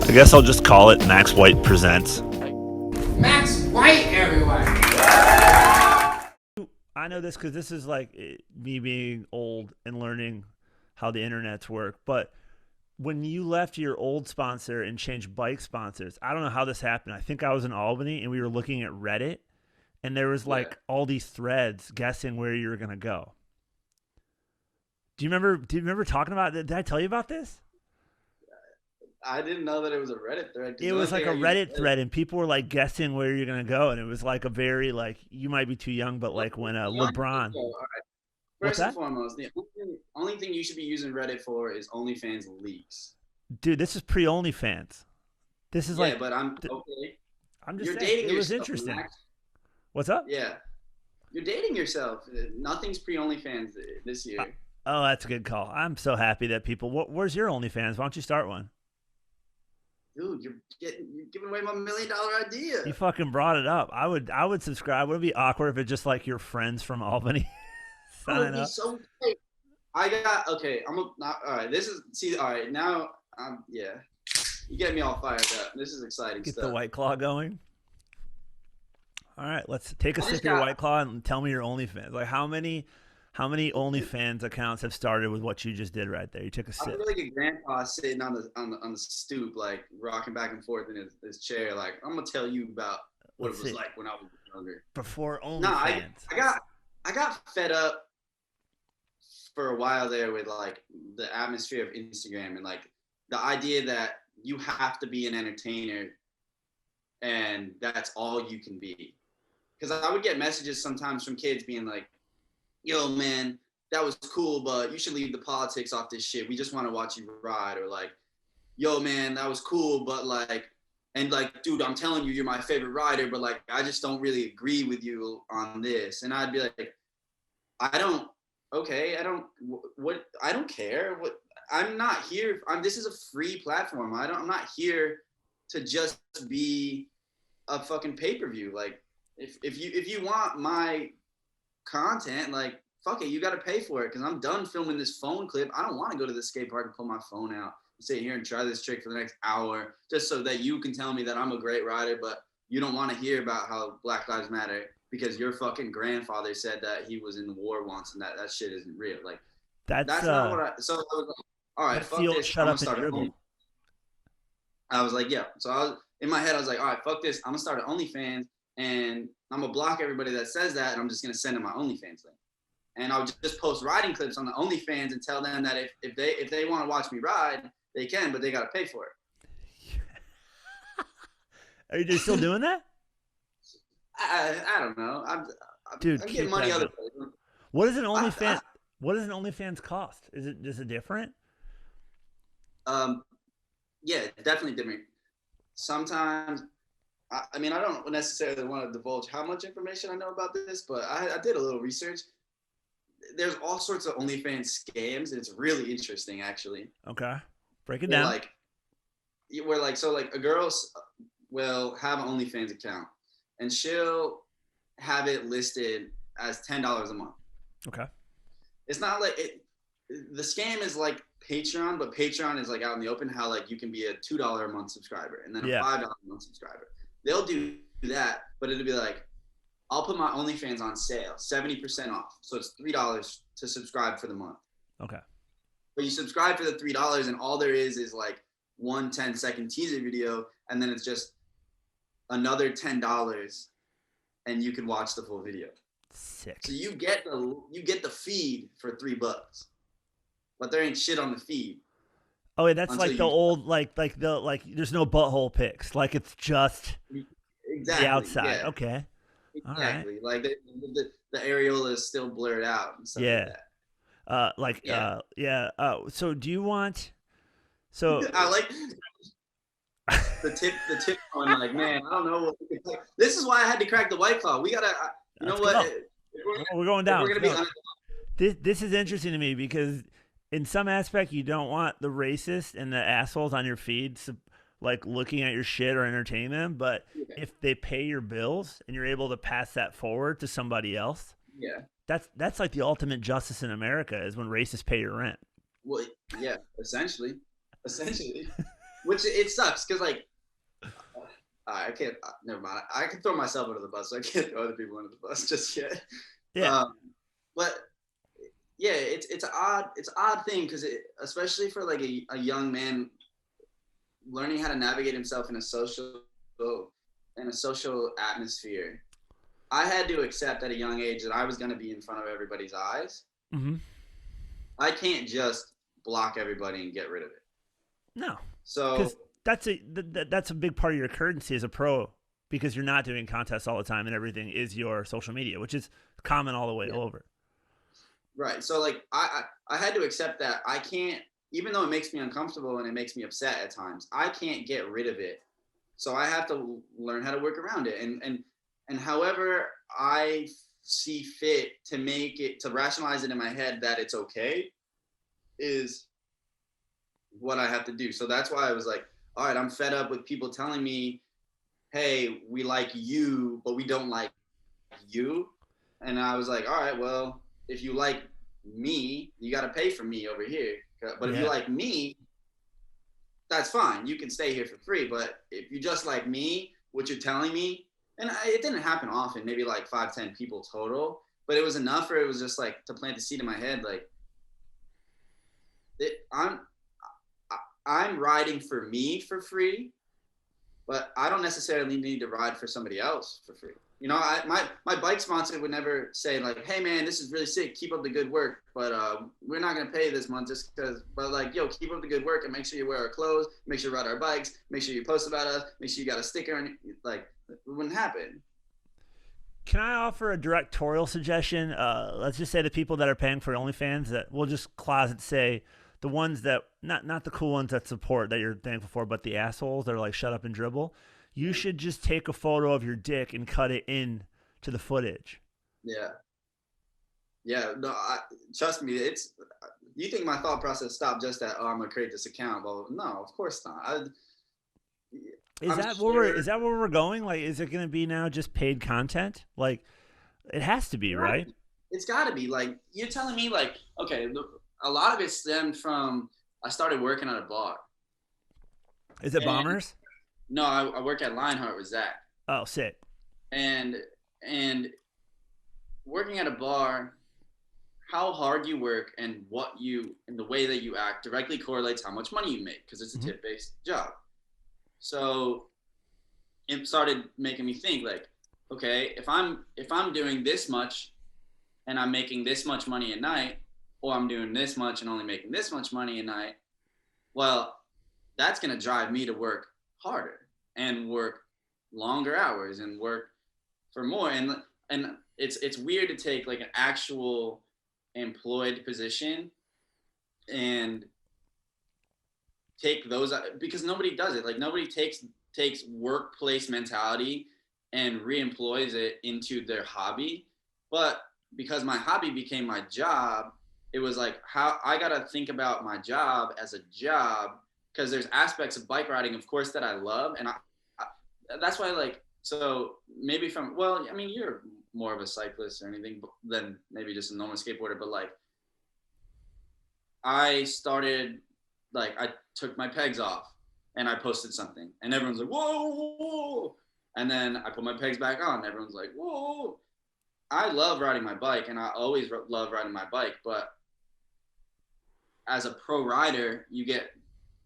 I guess I'll just call it Max White Presents. Max White, everyone! I know this because this is like me being old and learning how the internets work. But when you left your old sponsor and changed bike sponsors, I don't know how this happened. I think I was in Albany and we were looking at Reddit, and there was like all these threads guessing where you were going to go. Do you remember talking about it? Did I tell you about this? I didn't know that it was a Reddit thread. It was like a Reddit thread, and people were like guessing where you're gonna go, and it was like a very like you might be too young, but like when LeBron. All right. First and foremost, the only thing you should be using Reddit for is OnlyFans leaks. Dude, this is pre-OnlyFans. This is like. Yeah, but I'm okay. I'm just saying it was interesting. Max. What's up? Yeah, you're dating yourself. Nothing's pre-OnlyFans this year. Oh, that's a good call. I'm so happy that people. Where's your OnlyFans? Why don't you start one? Dude, you're giving away my $1 million idea. You fucking brought it up. I would subscribe. Would it be awkward if it's just like your friends from Albany signing up? So great. All right. All right. Now, yeah, you get me all fired up. This is exciting Get stuff. the White Claw going. All right, let's take a sip of your White Claw and tell me your OnlyFans. Like how many OnlyFans accounts have started with what you just did right there? You took a sip. I'm like a grandpa sitting on the stoop, like rocking back and forth in his chair. Like I'm gonna tell you about what it was like when I was younger. Before OnlyFans. Nah, I got fed up for a while there with like the atmosphere of Instagram and like the idea that you have to be an entertainer and that's all you can be. Because I would get messages sometimes from kids being like, yo, man, that was cool, but you should leave the politics off this shit. We just want to watch you ride. Or like, yo, man, that was cool, but like, and like, dude, I'm telling you, you're my favorite rider, but like, I just don't really agree with you on this. And I'd be like, I don't care. I'm not here. This is a free platform. I'm not here to just be a fucking pay-per-view. Like, if you want my content, like fuck it, you got to pay for it because I'm done filming this phone clip. I don't want to go to the skate park and pull my phone out and sit here and try this trick for the next hour just so that you can tell me that I'm a great rider, but you don't want to hear about how Black Lives Matter because your fucking grandfather said that he was in the war once and that shit isn't real. Like that's not what I. So I was like, all right, fuck this. Shut up and dribble. I was like, yeah. So in my head, I was like, all right, fuck this. I'm gonna start an OnlyFans. And I'm gonna block everybody that says that, and I'm just gonna send them my OnlyFans link. And I'll just post riding clips on the OnlyFans and tell them that if they want to watch me ride, they can, but they gotta pay for it. Are you still doing that? I don't know. I'm getting money other places. What does an OnlyFans? What does an OnlyFans cost? Is it different? Yeah, definitely different. Sometimes. I mean, I don't necessarily want to divulge how much information I know about this, but I did a little research. There's all sorts of OnlyFans scams, and it's really interesting, actually. Okay, break it down. So a girl will have an OnlyFans account, and she'll have it listed as $10 a month. Okay. It's not like it. The scam is like Patreon, but Patreon is like out in the open. How like you can be a $2 a month subscriber and then a $5 a month subscriber. They'll do that, but it'll be like, I'll put my OnlyFans on sale, 70% off. So it's $3 to subscribe for the month. Okay. But you subscribe for the $3 and all there is like one 10-second teaser video. And then it's just another $10 and you can watch the full video. Sick. So you get the feed for $3, but there ain't shit on the feed. Oh, yeah, that's like the old, like there's no butthole pics. Like it's just the outside. Yeah. Okay. Exactly. All right. Like the areola is still blurred out and stuff like that. So do you want? So I like the tip on like, man, I don't know what we can play. This is why I had to crack the White Claw. We gotta, you know what? We're going down. We're gonna be this is interesting to me because in some aspect you don't want the racist and the assholes on your feed like looking at your shit or entertaining them, but if they pay your bills and you're able to pass that forward to somebody else, that's like the ultimate justice in America is when racists pay your rent. Well, yeah, essentially. which it sucks because like I can't. Never mind. I can throw myself under the bus. So I can't throw other people under the bus just yet. Yeah. But yeah, it's an odd thing because especially for like a young man learning how to navigate himself in a social atmosphere. I had to accept at a young age that I was going to be in front of everybody's eyes. Mm-hmm. I can't just block everybody and get rid of it. No, So because that's a big part of your currency as a pro, because you're not doing contests all the time and everything is your social media, which is common all the way over. Right. So like I had to accept that I can't, even though it makes me uncomfortable and it makes me upset at times, I can't get rid of it. So I have to learn how to work around it. And however I see fit to make it, to rationalize it in my head that it's okay is what I have to do. So that's why I was like, all right, I'm fed up with people telling me, hey, we like you, but we don't like you. And I was like, all right, well, if you like me, you got to pay for me over here. But if you like me, that's fine. You can stay here for free. But if you just like me, what you're telling me, and it didn't happen often, maybe like 5-10 people total, but it was enough for it was just like to plant the seed in my head. Like I'm riding for me for free, but I don't necessarily need to ride for somebody else for free. You know, my bike sponsor would never say like, hey man, this is really sick. Keep up the good work, but we're not going to pay this month just because, but like, yo, keep up the good work and make sure you wear our clothes, make sure you ride our bikes, make sure you post about us, make sure you got a sticker on it. Like, it wouldn't happen. Can I offer a directorial suggestion? Let's just say the people that are paying for OnlyFans, that we'll just closet say the ones that, not the cool ones that support that you're thankful for, but the assholes that are like, shut up and dribble. You should just take a photo of your dick and cut it in to the footage. Yeah. Yeah. No, trust me. You think my thought process stopped just at, oh, I'm going to create this account. Well, no, of course not. Is that where we're going? Like, is it going to be now just paid content? Like, it has to be, right? It's got to be. Like, you're telling me, like, okay, a lot of it stemmed from I started working at a bar. Is it Bombers? No, I work at Lionheart with Zach. Oh, sick. And working at a bar, how hard you work and the way that you act directly correlates how much money you make, because it's a tip-based job. So it started making me think like, okay, if I'm doing this much and I'm making this much money a night, or I'm doing this much and only making this much money a night, well, that's going to drive me to work harder and work longer hours and work for more. And it's weird to take like an actual employed position and take those, because nobody does it. Like nobody takes workplace mentality and reemploys it into their hobby. But because my hobby became my job, it was like, how I got to think about my job as a job, because there's aspects of bike riding, of course, that I love. And that's why, like, so maybe well, I mean, you're more of a cyclist or anything than maybe just a normal skateboarder, but like, I started, like, I took my pegs off and I posted something and everyone's like, whoa, whoa, whoa. And then I put my pegs back on. Everyone's like, whoa. I love riding my bike and I always love riding my bike, but as a pro rider, you get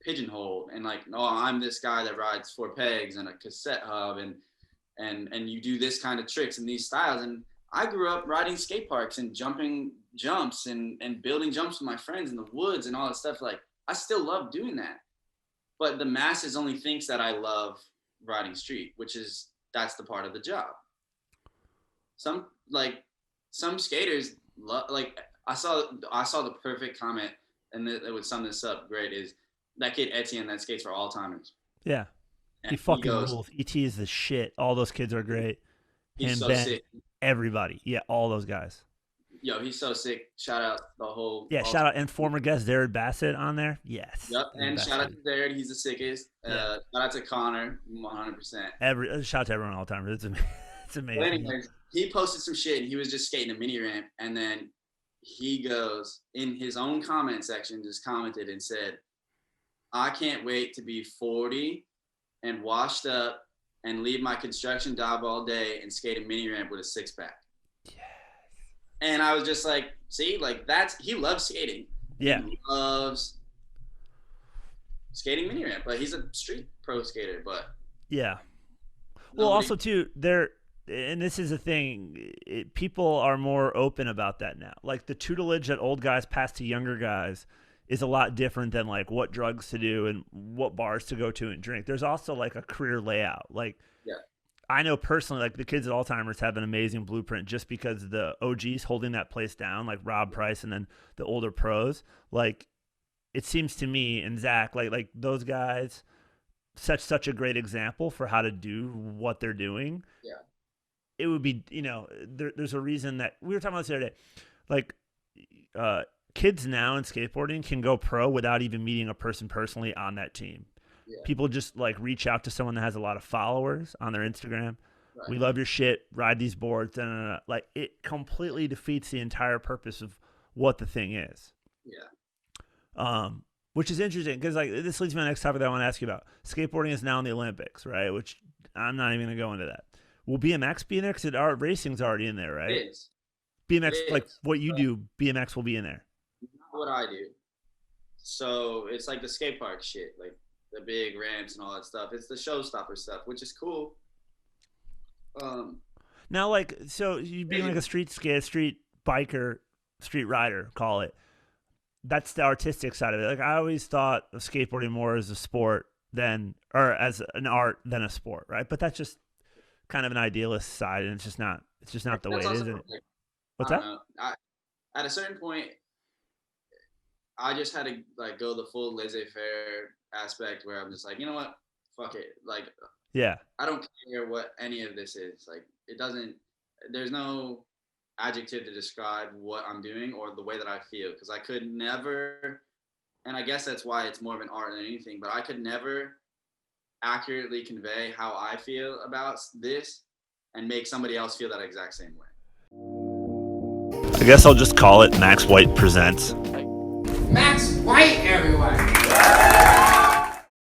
pigeonholed and like, oh, I'm this guy that rides 4 pegs and a cassette hub and you do this kind of tricks and these styles. And I grew up riding skate parks and jumping jumps and building jumps with my friends in the woods and all that stuff. Like, I still love doing that, but the masses only thinks that I love riding street, that's the part of the job. Some skaters like, I saw the perfect comment, and it would sum this up great, is that kid Etienne that skates for all timers. Yeah. And he fucking rules. ET is the shit. All those kids are great. He's so sick. Everybody. Yeah, all those guys. Yo, he's so sick. Shout out the whole. Yeah, shout out. And former guest Jared Bassett on there. Yes. Yep. And shout out to Jared. He's the sickest. Shout out to Connor. 100%. Shout out to everyone all the time. It's amazing. But anyways, he posted some shit and he was just skating a mini ramp. And then he goes in his own comment section, just commented and said, I can't wait to be 40 and washed up and leave my construction job all day and skate a mini ramp with a six pack. Yes. And I was just like, see, like he loves skating. Yeah. He loves skating mini ramp, but he's a street pro skater. But yeah. Well, also too, and this is a thing, people are more open about that now. Like the tutelage that old guys pass to younger guys is a lot different than like what drugs to do and what bars to go to and drink. There's also like a career layout. Like, yeah. I know personally, like the kids at Alzheimer's have an amazing blueprint just because the OGs holding that place down, like Rob Price and then the older pros. Like, it seems to me and Zach, like those guys set such a great example for how to do what they're doing. Yeah. It would be, there's a reason that we were talking about this the other day. Like, kids now in skateboarding can go pro without even meeting a person personally on that team. Yeah. People just like reach out to someone that has a lot of followers on their Instagram. Right. We love your shit. Ride these boards. Like it completely defeats the entire purpose of what the thing is. Yeah. Which is interesting because like this leads to my next topic that I want to ask you about. Skateboarding is now in the Olympics, right? Which I'm not even going to go into that. Will BMX be in there? Because our racing's already in there, right? It is. BMX, like what you do, BMX will be in there. Not what I do. So it's like the skate park shit, like the big ramps and all that stuff. It's the showstopper stuff, which is cool. Now, like, so you being like a street skater, street biker, street rider, call it. That's the artistic side of it. Like, I always thought of skateboarding more as a sport or as an art than a sport, right? But that's just kind of an idealist side, and it's just not the way it is. What's that? At a certain point, I just had to like go the full laissez-faire aspect where I'm just like, you know what, fuck it. Like, yeah, I don't care what any of this is. Like, it doesn't. There's no adjective to describe what I'm doing or the way that I feel, because I could never. And I guess that's why it's more of an art than anything. But I could never accurately convey how I feel about this and make somebody else feel that exact same way. I guess I'll just call it Max White Presents. Max White, everyone.